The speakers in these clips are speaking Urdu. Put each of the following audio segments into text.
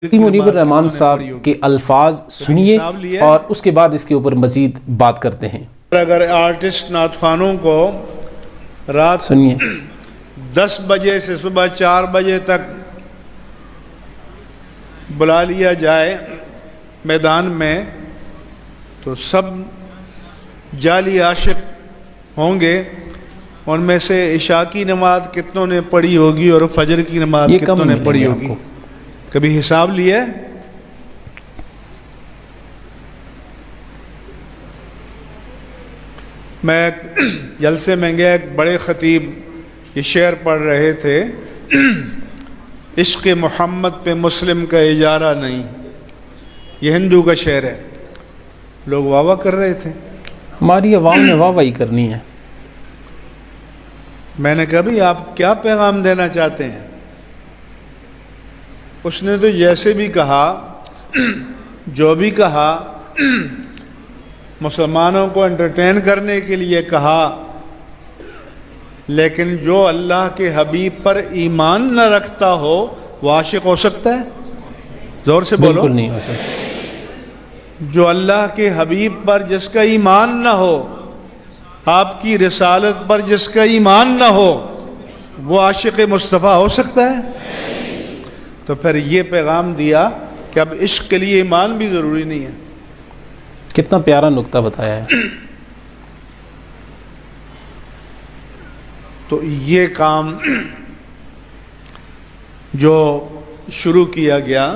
منیب الرحمان صاحب کے الفاظ سنیے اور اس کے بعد اس کے اوپر مزید بات کرتے ہیں۔ اگر آرٹسٹ نعت خوانوں کو رات سنیے 10 بجے سے صبح 4 بجے تک بلا لیا جائے میدان میں تو سب جعلی عاشق ہوں گے۔ ان میں سے عشاء کی نماز کتنوں نے پڑھی ہوگی اور فجر کی نماز کتنوں نے پڑھی ہوگی؟ کبھی حساب لیا؟ میں جلسے میں گیا، ایک بڑے خطیب یہ شعر پڑھ رہے تھے، عشق محمد پہ مسلم کا اجارہ نہیں، یہ ہندو کا شعر ہے۔ لوگ واہ واہ کر رہے تھے۔ ہماری عوام نے واہ واہی کرنی ہے۔ میں نے کہا بھئی آپ کیا پیغام دینا چاہتے ہیں؟ اس نے تو جیسے بھی کہا، جو بھی کہا، مسلمانوں کو انٹرٹین کرنے کے لیے کہا، لیکن جو اللہ کے حبیب پر ایمان نہ رکھتا ہو وہ عاشق ہو سکتا ہے؟ زور سے بولو۔ بالکل نہیں ہو سکتا۔ جو اللہ کے حبیب پر جس کا ایمان نہ ہو، آپ کی رسالت پر جس کا ایمان نہ ہو، وہ عاشق مصطفیٰ ہو سکتا ہے؟ تو پھر یہ پیغام دیا کہ اب عشق کے لیے ایمان بھی ضروری نہیں ہے۔ کتنا پیارا نقطہ بتایا ہے۔ تو یہ کام جو شروع کیا گیا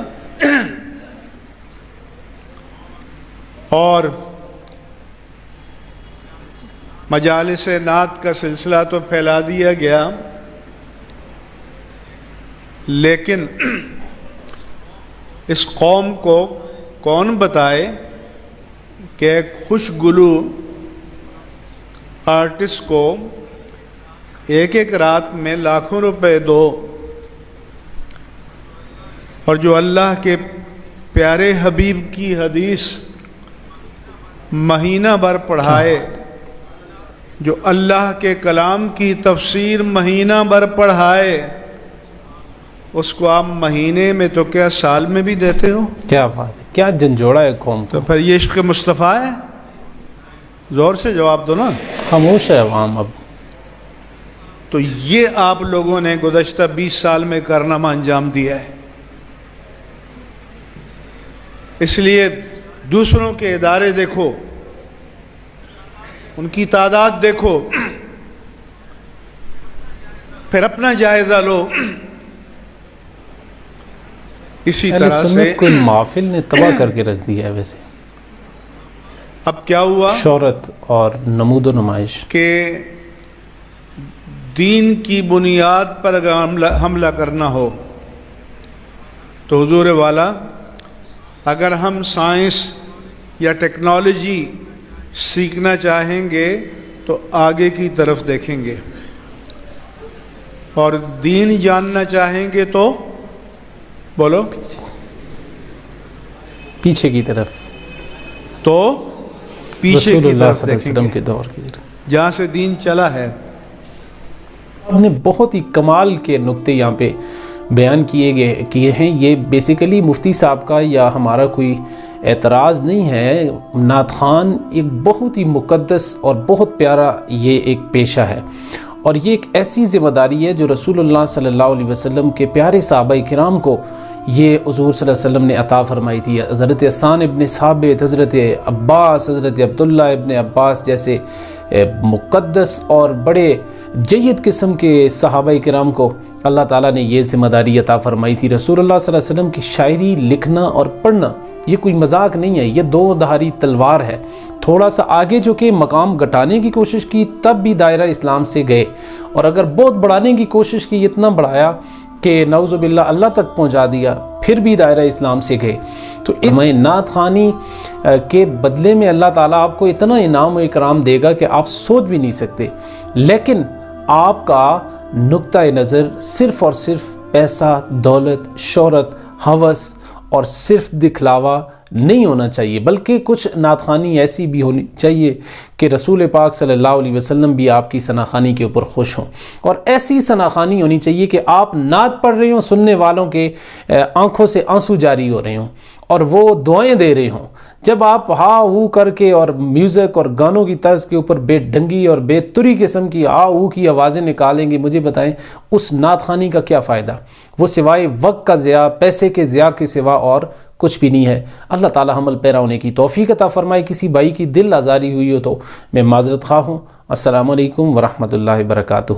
اور مجالس نعت کا سلسلہ تو پھیلا دیا گیا، لیکن اس قوم کو کون بتائے کہ ایک خوشگلو آرٹسٹ کو ایک ایک رات میں لاکھوں روپے دو، اور جو اللہ کے پیارے حبیب کی حدیث مہینہ بھر پڑھائے، جو اللہ کے کلام کی تفسیر مہینہ بھر پڑھائے، اس کو آپ مہینے میں تو کیا سال میں بھی دیتے ہو؟ کیا بات ہے، کیا جھنجھوڑا ہے قوم کو۔ تو پھر یہ عشق مصطفیٰ ہے؟ زور سے جواب دو نا۔ خاموش ہے عوام اب۔ تو یہ آپ لوگوں نے گزشتہ 20 سال میں کارنامہ انجام دیا ہے۔ اس لیے دوسروں کے ادارے دیکھو، ان کی تعداد دیکھو، پھر اپنا جائزہ لو۔ اسی طرح سے سنت کو محافل نے تباہ کر کے رکھ دیا ہے۔ ویسے اب کیا ہوا؟ شہرت اور نمود و نمائش کہ دین کی بنیاد پر اگر حملہ کرنا ہو تو حضور والا، اگر ہم سائنس یا ٹیکنالوجی سیکھنا چاہیں گے تو آگے کی طرف دیکھیں گے، اور دین جاننا چاہیں گے تو بولو پیچھے کی طرف، تو پیچھے رسول کی اللہ طرف صلی اللہ علیہ دیکھیں وسلم گے، کے دور کی طرف۔ جہاں سے دین چلا ہے۔ ہم نے بہت ہی کمال کے نقطے یہاں پہ بیان کیے ہیں۔ یہ بیسیکلی مفتی صاحب کا یا ہمارا کوئی اعتراض نہیں ہے۔ نعت خوان ایک بہت ہی مقدس اور بہت پیارا یہ ایک پیشہ ہے، اور یہ ایک ایسی ذمہ داری ہے جو رسول اللہ صلی اللہ علیہ وسلم کے پیارے صحابہ کرام کو یہ حضور صلی اللہ علیہ وسلم نے عطا فرمائی تھی۔ حضرت حسان ابن ثابت، حضرت عباس، حضرت عبداللہ ابن عباس جیسے مقدس اور بڑے جید قسم کے صحابہ کرام کو اللہ تعالیٰ نے یہ ذمہ داری عطا فرمائی تھی۔ رسول اللہ صلی اللہ علیہ وسلم کی شاعری لکھنا اور پڑھنا یہ کوئی مذاق نہیں ہے، یہ دو دھاری تلوار ہے۔ تھوڑا سا آگے جو کہ مقام گھٹانے کی کوشش کی تب بھی دائرہ اسلام سے گئے، اور اگر بہت بڑھانے کی کوشش کی، اتنا بڑھایا کہ نعوذ باللہ اللہ تک پہنچا دیا، پھر بھی دائرہ اسلام سے گئے۔ تو اس نعت خوانی کے بدلے میں اللہ تعالیٰ آپ کو اتنا انعام و اکرام دے گا کہ آپ سوچ بھی نہیں سکتے، لیکن آپ کا نقطہ نظر صرف اور صرف پیسہ، دولت، شہرت، ہوس اور صرف دکھلاوا نہیں ہونا چاہیے، بلکہ کچھ نعت خوانی ایسی بھی ہونی چاہیے کہ رسول پاک صلی اللہ علیہ وسلم بھی آپ کی ثنا خوانی کے اوپر خوش ہوں، اور ایسی ثنا خوانی ہونی چاہیے کہ آپ نعت پڑھ رہے ہوں، سننے والوں کے آنکھوں سے آنسو جاری ہو رہے ہوں اور وہ دعائیں دے رہے ہوں۔ جب آپ ہا او کر کے اور میوزک اور گانوں کی طرز کے اوپر بے ڈھنگی اور بے تری قسم کی آ او کی آوازیں نکالیں گے، مجھے بتائیں اس نعت خوانی کا کیا فائدہ؟ وہ سوائے وقت کا ضیاع، پیسے کے ضیاع کے سوا اور کچھ بھی نہیں ہے۔ اللہ تعالی عمل پیرا ہونے کی توفیق عطا فرمائے۔ کسی بھائی کی دل آزاری ہوئی ہو تو میں معذرت خواہ ہوں۔ السلام علیکم ورحمۃ اللہ وبرکاتہ۔